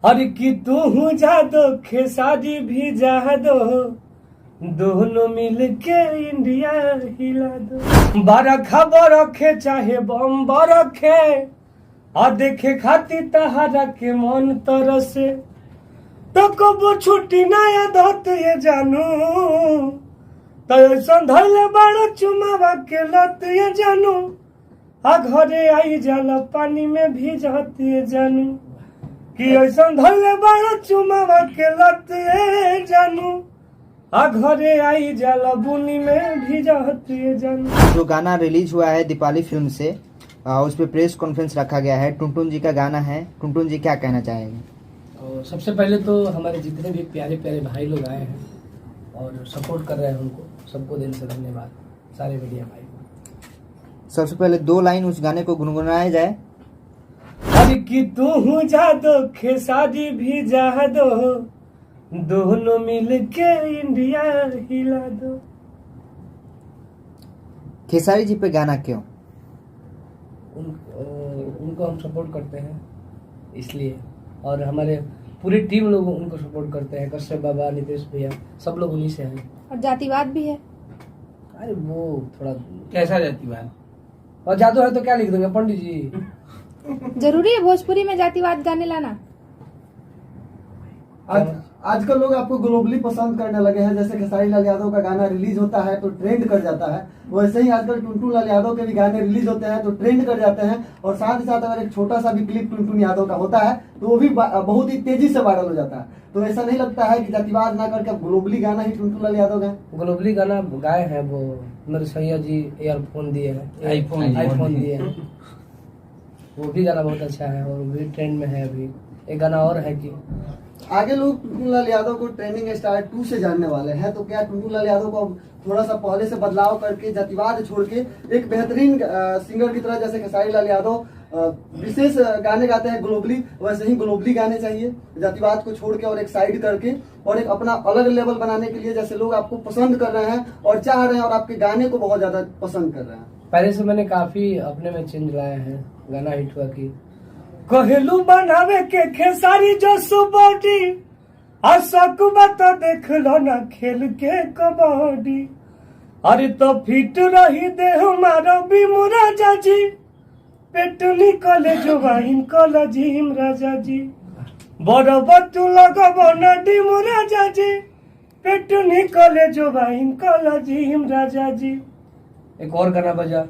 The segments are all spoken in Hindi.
अरे कि तू हूँ जादो खेसारी भी जादो दोनों मिलके इंडिया हिला दो। बरखा बरखे चाहे बम बरखे आ देखे खाती तहारा के मन तरसे तो कबो छुट्टी नया धत ये जानू तो संधल बड़ा चुमावा के लत ये जानू आ घरे आई जाला पानी में भीजत ये जानू कि ऐसा धले बड़ा चुमावा के लत ये जानू आ घरे आई जाला बुनी में भीजत ये जानू। जो गाना रिलीज हुआ है दीपाली फिल्म से उस पर प्रेस कॉन्फ्रेंस रखा गया है। टुनटुन जी का गाना है, टुनटुन जी क्या कहना चाहेंगे? और सबसे पहले तो हमारे जितने भी प्यारे प्यारे भाई लोग आए हैं और सपोर्ट कर रहे हैं उनको सबको दिल से धन्यवाद सारे मीडिया भाई को। सबसे पहले 2 लाइन उस गाने को गुनगुनाया जाए। अरे कि तू हूँ जादो खेसारी भी जादो दोनों मिलके इंडिया हिला दो। खेसारी जी पे गाना क्यों? उनको हम सपोर्ट करते हैं इसलिए, और हमारे पूरी टीम लोग उनको सपोर्ट करते हैं। कश्यप बाबा, नितेश भैया, सब लोग उन्हीं से हैं। और जातिवाद भी है। अरे वो थोड़ा कैसा जातिवाद? और जादू है तो क्या लिख देंगे पंडित जी? जरूरी है भोजपुरी में जातिवाद गाने लाना? आजकल लोग आपको ग्लोबली पसंद करने लगे हैं। जैसे खेसारी लाल यादव का गाना रिलीज होता है तो ट्रेंड कर जाता है, वैसे ही आजकल टुनटुन लाल यादव के भी गाने रिलीज होते हैं तो ट्रेंड कर जाते हैं। और साथ ही साथ अगर एक छोटा सा भी क्लिप टुनटुन यादव का होता है तो वो भी बहुत ही तेजी से वायरल हो जाता है। तो ऐसा नहीं लगता है कि जातिवाद ना करके ग्लोबली गाना ही टुनटुन लाल यादव गाए? ग्लोबली गाना गाए हैं वो मेरे सैया जी, ईयरफोन दिए हैं, आईफोन दिए हैं। वो भी गाना बहुत अच्छा है और वो भी ट्रेंड में है अभी। एक गाना और है कि आगे लोग टुनटुन लाल यादव को ट्रेंडिंग स्टार 2 से जानने वाले हैं, तो क्या टुनटुन लाल यादव को थोड़ा सा पहले से बदलाव करके जातिवाद छोड़ के एक बेहतरीन सिंगर की तरह जैसे खेसारी लाल यादव विशेष गाने गाते हैं ग्लोबली, वैसे ही ग्लोबली गाने चाहिए जातिवाद को छोड़ के और एक साइड करके और एक अपना अलग लेवल बनाने के लिए? जैसे लोग आपको पसंद कर रहे हैं और चाह रहे हैं और आपके गाने को बहुत ज्यादा पसंद कर रहे हैं। पहले से मैंने काफी अपने में चेंज लाया है। गाना हिट हुआ कि कहलू बनावे के खेसारी जो सुबॉडी आ सकबा तो देख लो ना खेल के कबड्डी। अरे तो फिट रही दे हमारा भी मुराजा जी पेट निकले जो वाहिन कल जिम राजा जी बराबर तू लगबो ना डी मुराजा जी पेट निकले जो वाहिन कल जिम राजा जी। एक और गाना बजा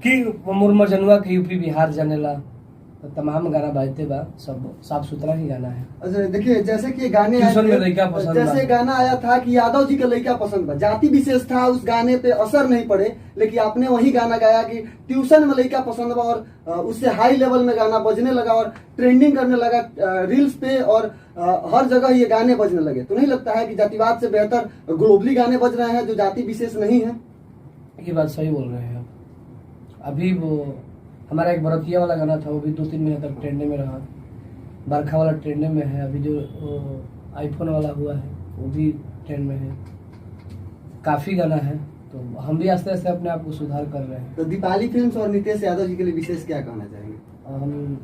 कि मुर्मा जनुआ के यूपी बिहार जानेला। तो तमाम गाना बजते बा, सब साफ सुथरा ही गाना है। अच्छा देखिए, जैसे कि गाने जैसे गाना आया था कि यादव जी के लड़का पसंद बा, जाति विशेष था, उस गाने पे असर नहीं पड़े, लेकिन आपने वही गाना गाया कि ट्यूशन में लड़का पसंद बा और उससे हाई लेवल में गाना बजने लगा और ट्रेंडिंग करने लगा रील्स पे और हर जगह ये गाने बजने लगे। तो नहीं लगता है कि जातिवाद से बेहतर ग्लोबली गाने बज रहे हैं जो जाति विशेष नहीं है? ये बात सही बोल रहे हैं। अभी वो हमारा एक बरतिया वाला गाना था, वो भी 2-3 महीने तक ट्रेंडिंग में रहा। बरखा वाला ट्रेंडिंग में है। अभी जो आईफोन वाला हुआ है वो भी ट्रेंड में है। काफी गाना है, तो हम भी आस्ते आस्ते अपने आप को सुधार कर रहे हैं। तो दीपाली फिल्म्स और नितेश यादव जी के लिए विशेष क्या कहना चाहेंगे? हम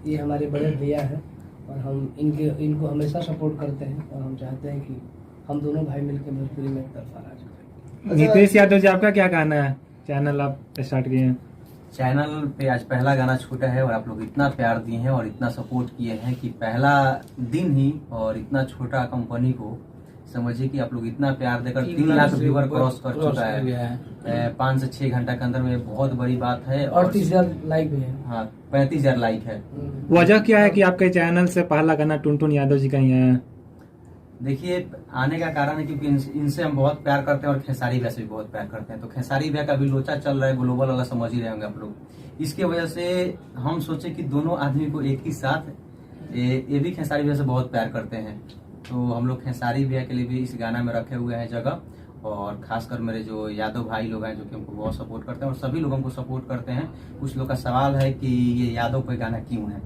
ये हमारे बड़े भैया हैं और हम इनको हमेशा सपोर्ट करते हैं और हम चाहते हैं कि हम दोनों भाई मिलकर भोजपुरी में एक तरफा राज करें। नितेश यादव जी, आपका क्या कहना है? चैनल आप स्टार्ट किए हैं, चैनल पे आज पहला गाना छूटा है और आप लोग इतना प्यार दिए हैं और इतना सपोर्ट किए हैं कि पहला दिन ही और इतना छोटा कंपनी को समझिए कि आप लोग इतना प्यार देकर 3 लाख व्यूअर क्रॉस कर चुका है 5 से 6 घंटा के अंदर में। बहुत बड़ी बात है। और 30,000 लाइक भी है। हाँ, 35,000 लाइक है। वजह क्या है कि आपके चैनल से पहला गाना टुनटुन यादव जी का ही है? देखिए, आने का कारण है क्योंकि इनसे हम बहुत प्यार करते हैं और खेसारी भैया से भी बहुत प्यार करते हैं। तो खेसारी भैया का भी लोचा चल रहा है, ग्लोबल वाला समझ ही रहे होंगे आप लोग। इसके वजह से हम सोचे कि दोनों आदमी को एक ही साथ, ये भी खेसारी भैया से बहुत प्यार करते हैं, तो हम लोग खेसारी भैया के लिए भी इस गाना में रखे हुए हैं जगह। और खासकर मेरे जो यादव भाई लोग हैं जो कि हमको बहुत सपोर्ट करते हैं और सभी लोग हमको सपोर्ट करते हैं। कुछ लोग का सवाल है कि ये यादव पे गाना क्यों है,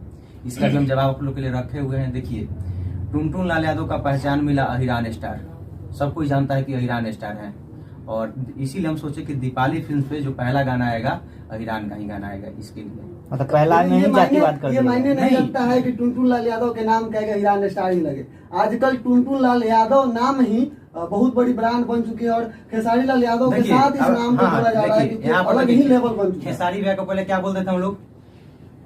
इसका भी हम जवाब आप लोग के लिए रखे हुए हैं। देखिए, टुनटुन लाल यादव का पहचान मिला अहिरान स्टार, सब कोई जानता है कि अहिरान स्टार है और इसीलिए हम सोचे कि दीपाली फिल्म पे जो पहला गाना आएगा अहिरान का ही गाना आएगा इसके लिए। मतलब पहला में ही जातिवाद कर ये दिया। मायने नहीं नहीं। रखता है कि टुनटुन लाल यादव के नाम कहेगा ईरान स्टार ही लगे। आजकल टुनटुन लाल यादव नाम ही बहुत बड़ी ब्रांड बन चुकी है और खेसारी लाल यादव के देखिए, साथ इस अब- नाम को हाँ, जोड़ा जा रहा है देखिए, क्योंकि यहाँ पर अलग ही देखिए, लेवल बन चुका है। खेसारी भैया को पहले क्या बोलते थे हम लोग,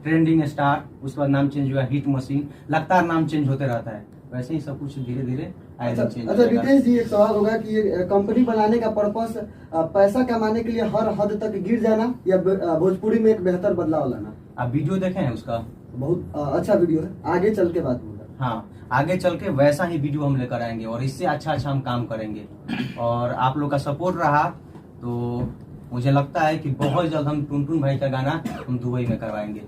ट्रेंडिंग स्टार, उसके बाद नाम चेंज हुआ हिट मशीन, लगातार नाम चेंज होते रहता है। वैसे ही सब कुछ धीरे धीरे आए दिन चेंज अच्छा होगा। रितेश जी, एक सवाल होगा कि ये कंपनी बनाने का पर्पस पैसा कमाने के लिए हर हद तक गिर जाना या भोजपुरी में एक बेहतर बदलाव लाना? आप वीडियो देखे हैं उसका? बहुत अच्छा वीडियो है, आगे चल के बात होगा। हाँ, आगे चल के वैसा ही वीडियो हम लेकर आएंगे और इससे अच्छा अच्छा हम काम करेंगे। और आप लोग का सपोर्ट रहा तो मुझे लगता है कि बहुत जल्द हम टुनटुन भाई का गाना हम दुबई में करवाएंगे।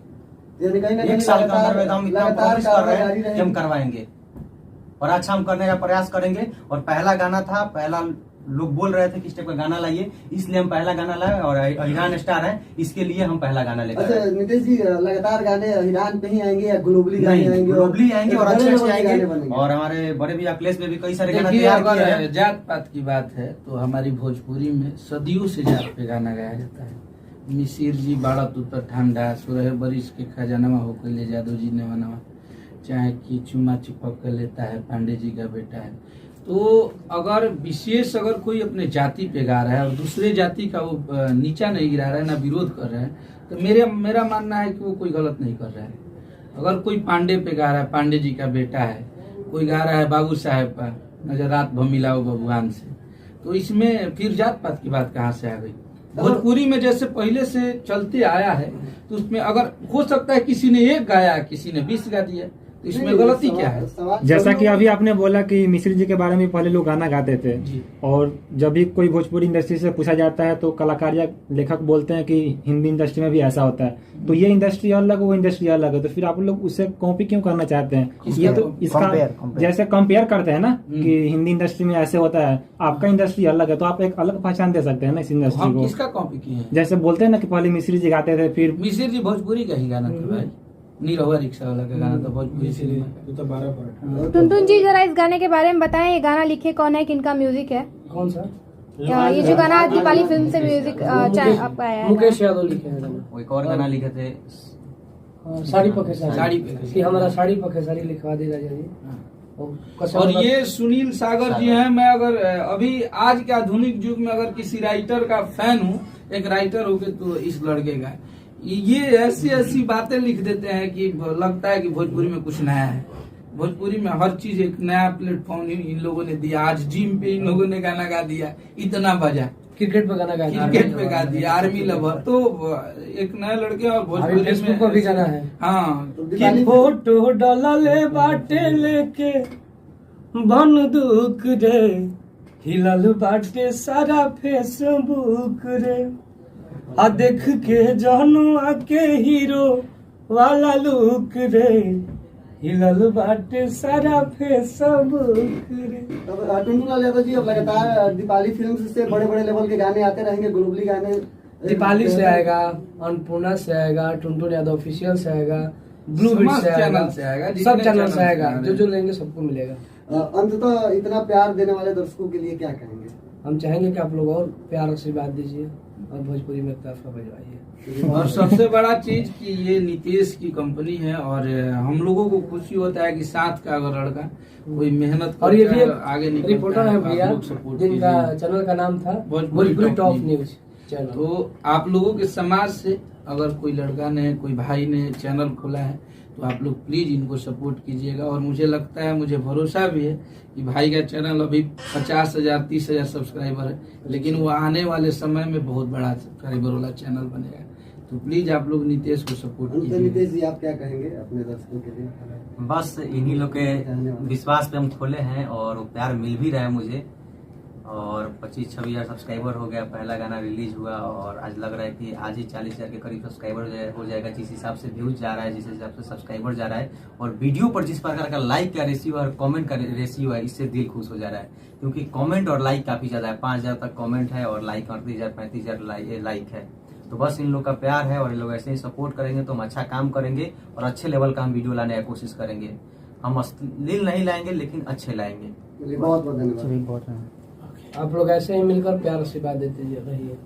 यानी कहीं ना एक कहीं साल के अंदर में तो हम इतना लगातार प्रॉमिस कर रहे जारी हैं कि रहेगी। हम करवाएंगे और अच्छा हम करने का प्रयास करेंगे। और पहला गाना था, पहला लोग बोल रहे थे कि इस टाइप का गाना लाइए, इसलिए हम पहला गाना लाए और ईरान स्टार है, इसके लिए हम पहला गाना लेकर अच्छा आए। नितेश जी, लगातार गाने ईरान पे ही आएंगे या ग्लोबली गाने नहीं, आएंगे? ग्लोबली आएंगे और बड़े अच्छे लेवल अच्छे के आएंगे। गाने बनेंगे। और हमारे बड़े भैया अखिलेश में भी कई सारे गाना देखिए, तैयार किए अगर हैं। जात पात की बात है तो हमारी भोजपुरी में सदियों से जात पे गाना गाया जाता है। मिसिर जी बाड़ा तुतर ठंडा, सुरह बरिश के खजानवा होकर ले जादव जी ने मनवा, चाहे कि चुमा चिपक कर लेता है पांडे जी का बेटा है। तो अगर विशेष अगर कोई अपने जाति पे गा रहा है और दूसरे जाति का वो नीचा नहीं गिरा रहा है, ना विरोध कर रहा है, तो मेरा मानना है कि वो कोई गलत नहीं कर रहा है। अगर कोई पांडे पे गा रहा है, पांडे जी का बेटा है, कोई गा रहा है बाबू साहेब का नजर रात भमिलाओ भगवान से, तो इसमें फिर जात पात की बात कहाँ से आ गई? भोजपुरी में जैसे पहले से चलते आया है तो उसमें अगर हो सकता है किसी ने एक गाया, किसी ने 20 गा दिया, तो इसमें गलती क्या है? जैसा कि अभी आपने बोला कि मिश्र जी के बारे में पहले लोग गाना गाते थे, जी। और जब भी कोई भोजपुरी इंडस्ट्री से पूछा जाता है तो कलाकार या लेखक बोलते हैं कि हिंदी इंडस्ट्री में भी ऐसा होता है। तो ये इंडस्ट्री अलग है, वो इंडस्ट्री अलग है, तो फिर आप लोग उससे कॉपी क्यों करना चाहते हैं? ये तो इसका Compare. जैसे कंपेयर करते हैं ना कि हिंदी इंडस्ट्री में ऐसे होता है, आपका इंडस्ट्री अलग है, तो आप एक अलग पहचान दे सकते हैं ना इस इंडस्ट्री हम को। किसका कॉपी किए हैं? जैसे बोलते हैं ना कि पहले मिश्री जी गाते थे, फिर मिसिर जी भोजपुरी का ही गाना था भाई, नीरहुआ रिक्शा वाला का गाना था भोजपुरी से। टुनटुन जी जरा इस गाने के बारे में बताएं, ये गाना लिखे कौन है, किनका म्यूजिक है? कौन सा? ये जो गाना दीपाली फिल्म से म्यूजिक आपका आया है ना? मुकेश यादव लिखे हैं गाना। वो एक और गाना लिखे थे, साड़ी पके साड़ी पे कि हमारा साड़ी पके साड़ी लिखवा देगा जी। और ये सुनील सागर जी हैं। मैं अगर अभी आज के आधुनिक युग में अगर किसी राइटर का फैन हूँ, एक राइटर होके, तो इस लड़के का ये ऐसी ऐसी बातें लिख देते हैं कि लगता है कि भोजपुरी में कुछ नया है। भोजपुरी में हर चीज एक नया प्लेटफॉर्म इन लोगों ने दिया। आज जिम पे इन लोगों ने गाना गा दिया, इतना बजा, क्रिकेट पे गाना गाया, क्रिकेट पे गा दिया, आर्मी लवर। तो एक नए लड़के और भोजपुरी फेसबुक पर भी गाना है। हाँ, कि फोटो डलले बाटे लेके बंदूक रे, हिलल बाटे सारा फेसबुक रे, आ देख के जनुआ के हीरो वाला लुक रे, हिलल बाटे सारा फेसबुक रे। टुनटुन लाल यादव जी, अब लगातार दीपाली फिल्म से बड़े बड़े लेवल के गाने आते रहेंगे, ग्लोबली गाने। दीपाली से आएगा, अन्नपूर्णा से आएगा, टुनटुन यादव ऑफिशियल से आएगा, ब्लू बीट समस्त से चैनल से आएगा, आएगा, जितने सब चैनल से चैनल आएगा। से जो जो लेंगे सबको मिलेगा। अंततः इतना प्यार देने वाले दर्शकों के लिए क्या कहेंगे? हम चाहेंगे कि आप लोग और प्यार आशीर्वाद दीजिए और भोजपुरी में तरफा बजवाइए। और सबसे बड़ा चीज कि ये नितेश की कंपनी है और हम लोगों को खुशी होता है कि साथ का अगर लड़का कोई मेहनत और ये भी करता एक है, आगे निकलता रिपोर्टर है आप भैया, लोग सपोर्ट जिनका कीजिए। चैनल का नाम था Bhojpuri Bhojpuri top news. News channel. तो आप लोगों के समाज से अगर कोई लड़का ने, कोई भाई ने चैनल खोला है तो आप लोग प्लीज इनको सपोर्ट कीजिएगा। और मुझे लगता है, मुझे भरोसा भी है कि भाई का चैनल अभी 50,000 30,000 सब्सक्राइबर है, लेकिन वो आने वाले समय में बहुत बड़ा सब्सक्राइबर वाला चैनल बनेगा। तो प्लीज आप लोग नितेश को सपोर्ट कीजिए। नितेश जी, आप क्या कहेंगे अपने दर्शकों के लिए? बस इन्हीं लोग के विश्वास पे हम खोले हैं और वो प्यार मिल भी रहा है मुझे। और 25-26 हज़ार सब्सक्राइबर हो गया, पहला गाना रिलीज हुआ और आज लग रहा है कि आज ही 40,000 के करीब सब्सक्राइबर हो जाएगा, जिस हिसाब से व्यूज जा रहा है, जिस हिसाब से सब्सक्राइबर जा रहा है। और वीडियो पर जिस प्रकार का लाइक का रेशियो और कमेंट का रेशियो है, इससे दिल खुश हो जा रहा है, क्योंकि कमेंट और लाइक काफी ज्यादा है। 5,000 तक कमेंट है और लाइक 38,000-35,000 लाइक है। तो बस इन लोग का प्यार है और इन लोग ऐसे ही सपोर्ट करेंगे तो हम अच्छा काम करेंगे और अच्छे लेवल का हम वीडियो लाने की कोशिश करेंगे। हम अश्लील नहीं लाएंगे, लेकिन अच्छे लाएंगे। बहुत बहुत धन्यवाद। सभी बहुत हैं। आप लोग ऐसे ही मिलकर प्यार आशीर्वाद देते रहिए।